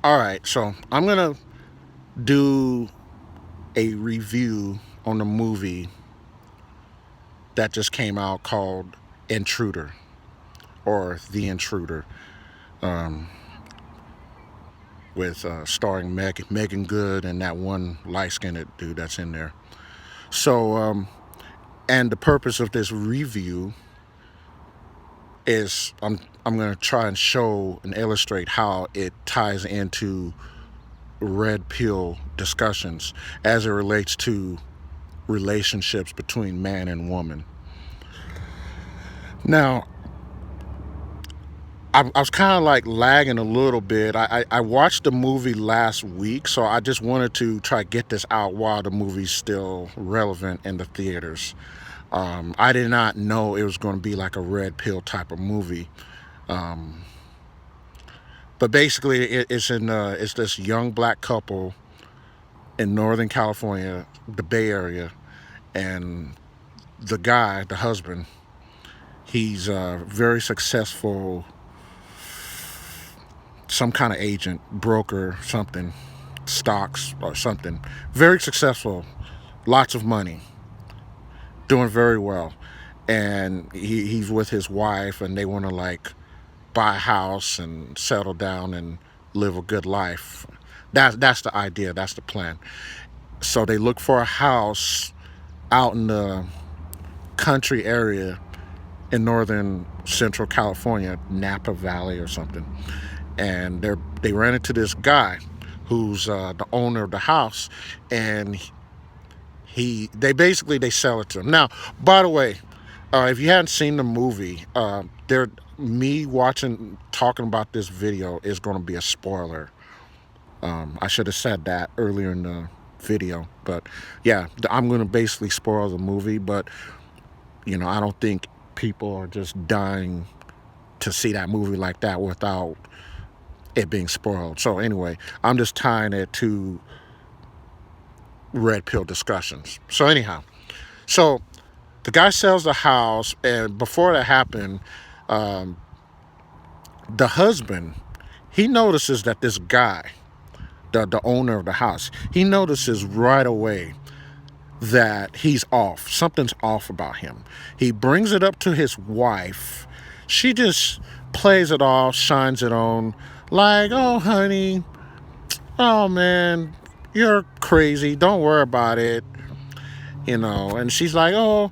All right, so I'm gonna do a review on a movie that just came out called Intruder or The Intruder, with starring Megan Good and that one light-skinned dude that's in there. So, and the purpose of this review is I'm gonna try and show and illustrate how it ties into red pill discussions as it relates to relationships between man and woman. Now, I was kind of like lagging a little bit. I watched the movie last week, so I just wanted to try to get this out while the movie's still relevant in the theaters. I did not know it was going to be like a red pill type of movie. But basically, it's this young black couple in Northern California, the Bay Area, and the guy, the husband, he's a very successful, some kind of agent, broker, something, stocks or something. Very successful, lots of money, doing very well. And he's with his wife, and they want to like buy a house and settle down and live a good life. That's the idea. That's the plan. So they look for a house out in the country area in northern central California, Napa Valley or something. And they ran into this guy who's the owner of the house, and they sell it to him. Now, by the way, if you hadn't seen the movie, me watching talking about this video is going to be a spoiler. I should have said that earlier in the video, but yeah, I'm going to basically spoil the movie. But I don't think people are just dying to see that movie like that without it being spoiled. So anyway, I'm just tying it to red pill discussions. So anyhow, so the guy sells the house, and before that happened, the husband, he notices that this guy, the owner of the house, he notices right away that he's off. Something's off about him. He brings it up to his wife. She just plays it off, shines it on, like, oh, honey, oh, man, you're crazy. Don't worry about it. And she's like, oh,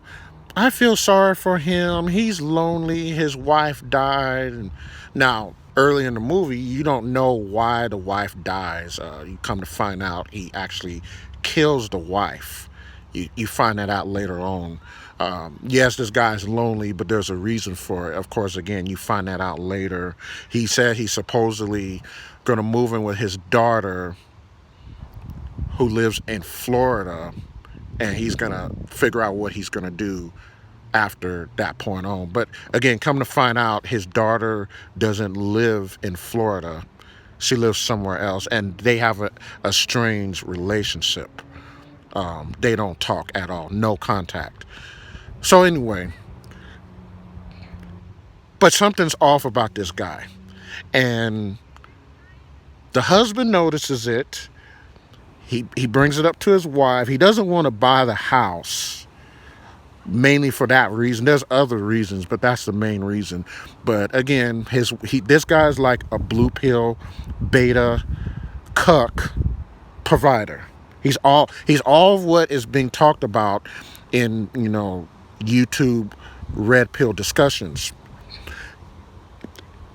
I feel sorry for him. He's lonely. His wife died. And now, early in the movie, you don't know why the wife dies. You come to find out he actually kills the wife. You find that out later on. Yes, this guy's lonely, but there's a reason for it. Of course, again, you find that out later. He said he's supposedly going to move in with his daughter, who lives in Florida, and he's going to figure out what he's going to do after that point on. But again, come to find out, his daughter doesn't live in Florida. She lives somewhere else, and they have a strange relationship. They don't talk at all, no contact. So anyway, but something's off about this guy. And the husband notices it. He brings it up to his wife. He doesn't want to buy the house, mainly for that reason. There's other reasons, but that's the main reason. But again, this guy's like a blue pill, beta, cuck provider. He's all of what is being talked about in YouTube red pill discussions.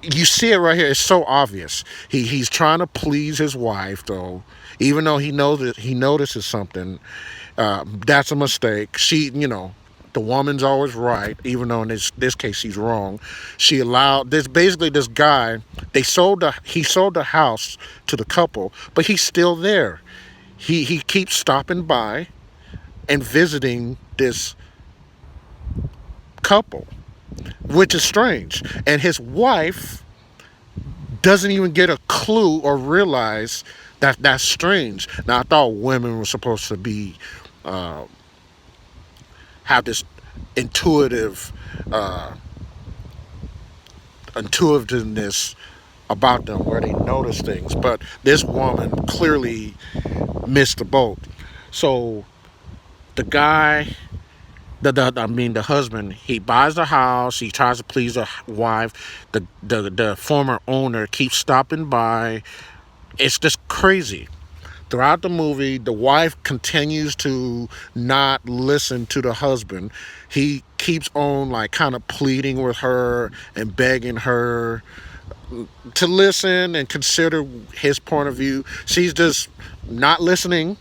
You see it right here. It's so obvious. He's trying to please his wife, though, even though he knows that he notices something. That's a mistake. The woman's always right, even though in this case she's wrong. She allowed this. Basically, this guy, he sold the house to the couple, but he's still there. He keeps stopping by and visiting this couple, which is strange. And his wife doesn't even get a clue or realize that that's strange. Now, I thought women were supposed to be have this intuitiveness about them where they notice things. But this woman clearly missed the boat. So the guy, the husband, he buys the house. He tries to please the wife. The former owner keeps stopping by. It's just crazy. Throughout the movie, the wife continues to not listen to the husband. He keeps on like kind of pleading with her and begging her to listen and consider his point of view. She's just not listening,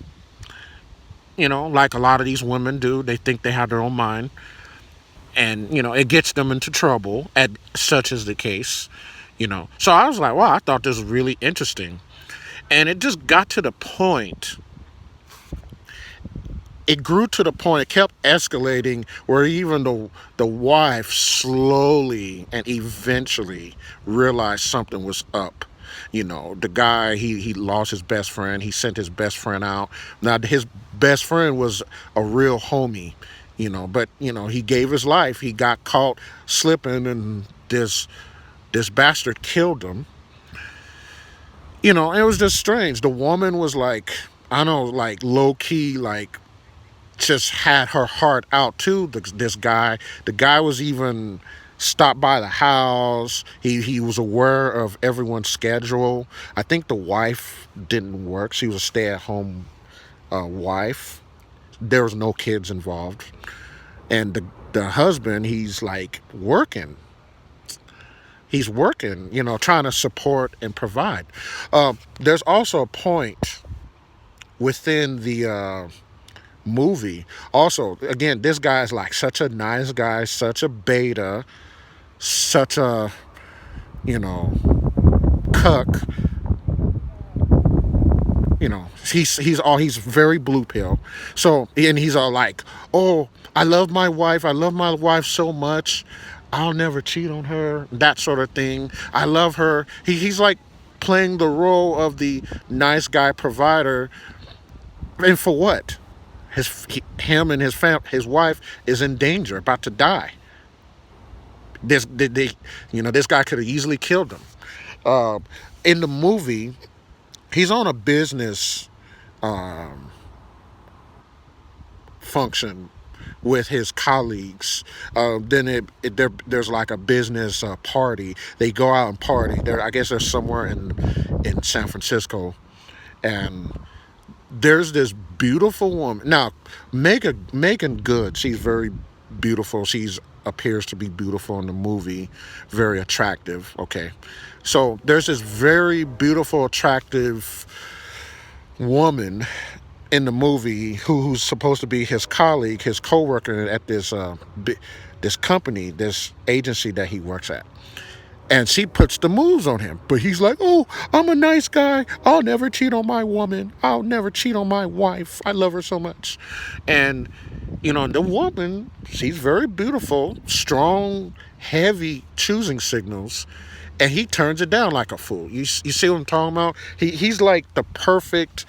like a lot of these women do. They think they have their own mind, and it gets them into trouble. At such is the case. So I was like, wow, I thought this was really interesting, and it just got to the point. It grew to the point. It kept escalating where even the wife slowly and eventually realized something was up. The guy, he lost his best friend. He sent his best friend out. Now his best friend was a real homie, but he gave his life. He got caught slipping, and this bastard killed him. And it was just strange. The woman was like, I don't know, like low key, like just had her heart out to this guy. The guy was even stopped by the house. He was aware of everyone's schedule. I think the wife didn't work. She was a stay-at-home wife. There was no kids involved. And the husband, he's like working. He's working, trying to support and provide. There's also a point within the movie. Also, again, this guy is like such a nice guy, such a beta, such a, cuck. He's very blue pill. So, and he's all like, oh, I love my wife. I love my wife so much. I'll never cheat on her. That sort of thing. I love her. He's like playing the role of the nice guy provider. And for what? Him and his wife is in danger, about to die. This guy could have easily killed him. In the movie, he's on a business function with his colleagues. Then there's like a business party. They go out and party. I guess they're somewhere in San Francisco, and there's this beautiful woman. Now, Megan Good, she's very beautiful. She's appears to be beautiful in the movie, very attractive. Okay, so there's this very beautiful, attractive woman in the movie who's supposed to be his colleague, his coworker at this company, this agency that he works at. And she puts the moves on him. But he's like, oh, I'm a nice guy. I'll never cheat on my woman. I'll never cheat on my wife. I love her so much. And, the woman, she's very beautiful, strong, heavy choosing signals. And he turns it down like a fool. You see what I'm talking about? He's like the perfect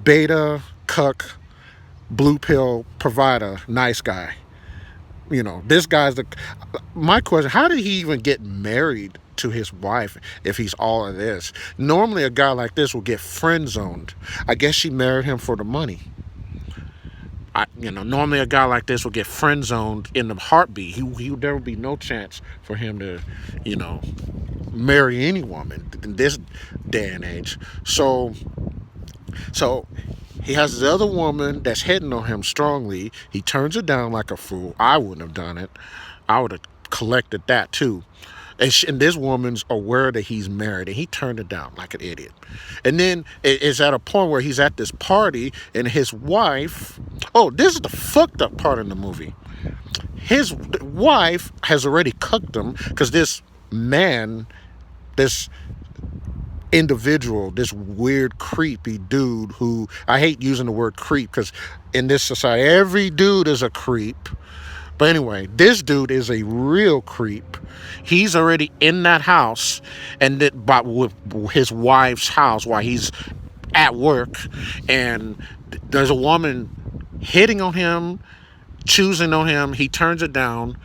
beta, cuck, blue pill provider, nice guy. This guy's my question, how did he even get married to his wife if he's all of this? Normally a guy like this will get friend zoned. I guess she married him for the money. Normally a guy like this will get friend zoned in the heartbeat. There would be no chance for him to, marry any woman in this day and age. So he has this other woman that's hitting on him strongly. He turns it down like a fool. I wouldn't have done it. I would have collected that too. And this woman's aware that he's married, and he turned it down like an idiot. And then it's at a point where he's at this party, and his wife... Oh, this is the fucked up part in the movie. His wife has already cooked him because this man, this individual, this weird creepy dude who, I hate using the word creep because in this society every dude is a creep, but anyway, this dude is a real creep. He's already in that house, and with his wife's house while he's at work, and there's a woman hitting on him, choosing on him. He turns it down.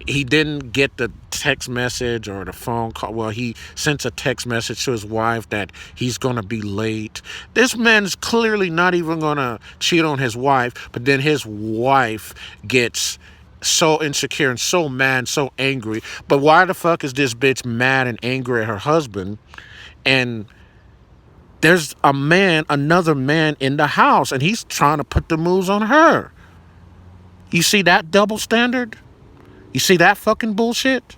He didn't get the text message or the phone call. Well, he sent a text message to his wife that he's going to be late. This man's clearly not even going to cheat on his wife, but then his wife gets so insecure and so mad, so angry. But why the fuck is this bitch mad and angry at her husband? And there's another man in the house, and he's trying to put the moves on her. You see that double standard? You see that fucking bullshit?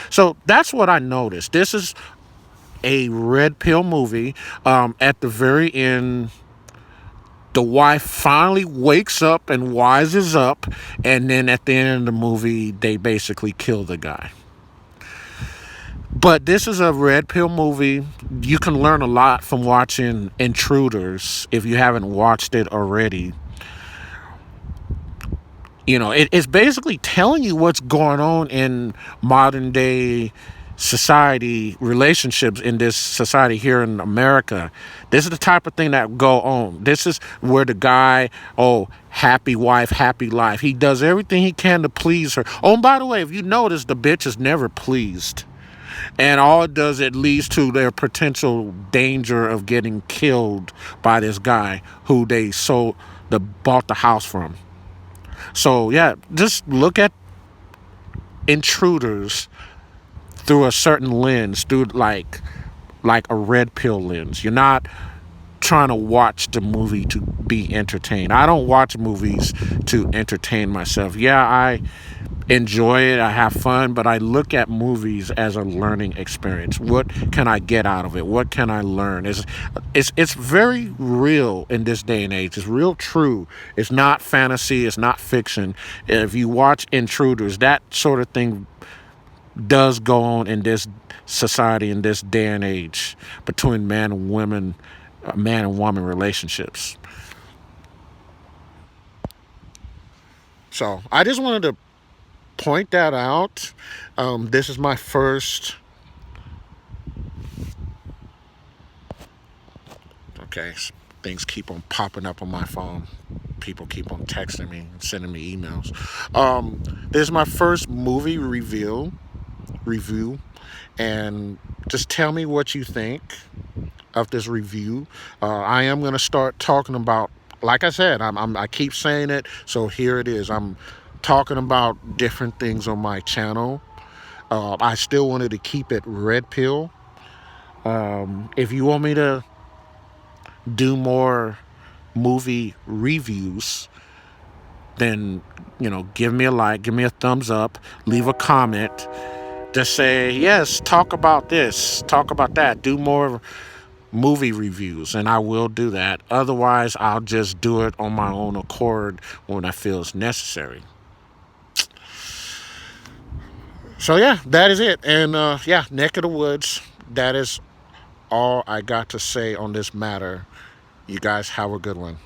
So that's what I noticed. This is a red pill movie. At the very end, the wife finally wakes up and wises up, and then at the end of the movie, they basically kill the guy. But this is a red pill movie. You can learn a lot from watching Intruders if you haven't watched it already. It's basically telling you what's going on in modern day society, relationships in this society here in America. This is the type of thing that go on. This is where the guy, happy wife, happy life. He does everything he can to please her. Oh, and by the way, if you notice, the bitch is never pleased. And all it does, it leads to their potential danger of getting killed by this guy who they bought the house from. So yeah, just look at Intruders through a certain lens, through like a red pill lens. You're not trying to watch the movie to be entertained. I don't watch movies to entertain myself. Yeah, I enjoy it, I have fun, but I look at movies as a learning experience. What can I get out of it? What can I learn? It's very real in this day and age. It's real true. It's not fantasy, it's not fiction. If you watch Intruders, that sort of thing does go on in this society, in this day and age, between man and woman relationships. So I just wanted to point that out. This is my first. Okay, things keep on popping up on my phone. People keep on texting me and sending me emails. This is my first movie review, and just tell me what you think of this review. I am going to start talking about, like I said, I keep saying it, so here it is. I'm talking about different things on my channel. I still wanted to keep it red pill. If you want me to do more movie reviews, then give me a like, give me a thumbs up, leave a comment. Just say, yes, talk about this, talk about that, do more movie reviews, and I will do that. Otherwise, I'll just do it on my own accord when I feel it's necessary. So yeah, that is it. And neck of the woods. That is all I got to say on this matter. You guys have a good one.